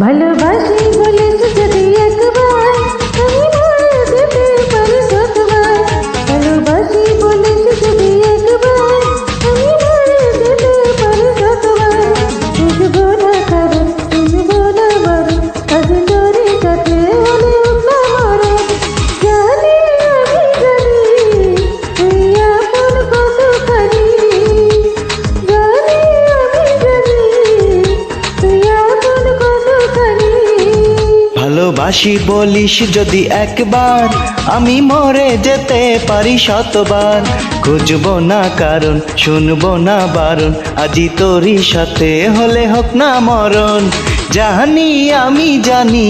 ভালোবাসি বলেছ যদি একবার আমি মরে যেতে পারি শতবার। ভালোবাসি বলেছ যদি একবার আমি মরে যেতে পারি শতবার। বুঝবো না কারণ শুনবো না বারণ, আজ তোরে সাথে হলে উঠলো মরণ। জানি আমি জানি তুই আপন কতখানি, জানি আমি জানি তুই আপন কতখানি। ভালোবাসি বলিস যদি একবার আমি মরে যেতে পারি শতবার। খুঁজবো না কারণ শুনবো না বারণ, আজি তোরই সাথে হলে হোক না মরণ। জানি আমি জানি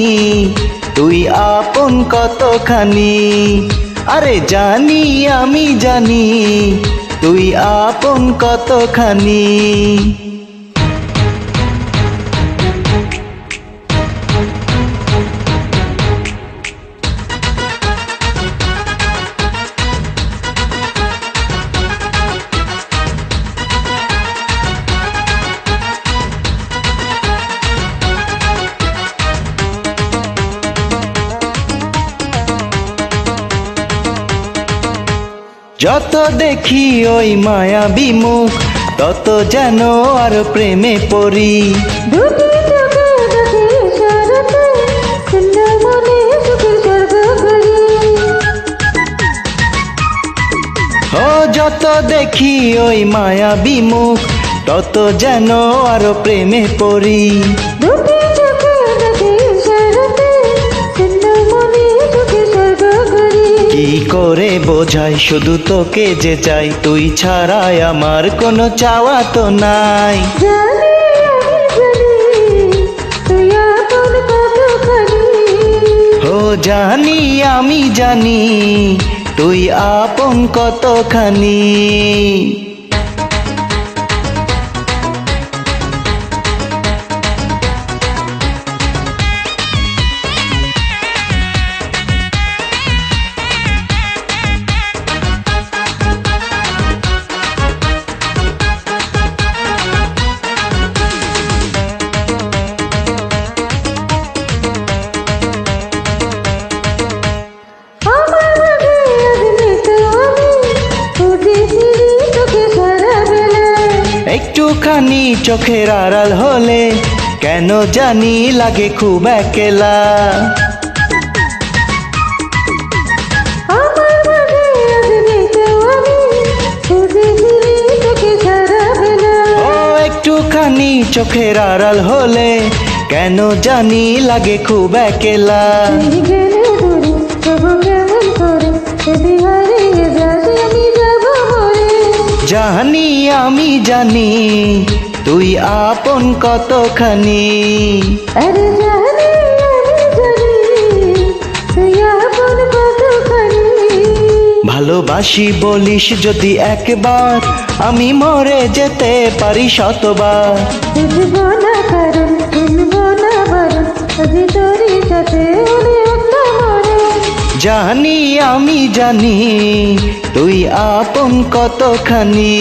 তুই আপন কতখানি, আরে জানি আমি জানি তুই আপন কতখানি। যত দেখি ওই মায়াবী মুখ, তত যেন আর প্রেমে পড়ি। দুটি চোখে দেখি ইশারাতে, শূন্য মনে সুখের স্বর্গ করি। ও যত দেখি ওই মায়াবী মুখ, তত যেন আর প্রেমে পড়ি। দুটি চোখে দেখি ইশারাতে, শূন্য মনে সুখের স্বর্গ করি। কি করে বোঝাই শুধু তোকে যে চাই, তুই ছাড়াই আমার কোনো চাওয়া তো নাই। জানি আমি জানি তুই আপন কতখানি, ও জানি আমি জানি তুই আপন কতখানি। আমার মাঝে আজ নেই তো আমি, খুঁজেছিলি তোকে সারা বেলা। একটুখানি চোখের আড়াল হলে কেন জানি লাগে খুব একলা। আমার মাঝে আজ নেই তো আমি, খুঁজেছিলি তোকে সারা বেলা। ও একটুখানি চোখের আড়াল হলে কেন জানি লাগে খুব একলা। তুই গেলে দূরে তবু কেমন করে, যদি হারিয়ে যাস আমি যাব মরে। জানি আমি জানি তুই আপন কতখানি, আরে জানি আমি জানি তুই আপন কতখানি। ভালোবাসি বলিস যদি একবার আমি মরে যেতে পারি শতবার। বুঝবো না কারণ শুনবো না বারণ, আজ তোরই সাথে হলে উঠলো মরণ। জানি আমি জানি তুই আপন কতখানি।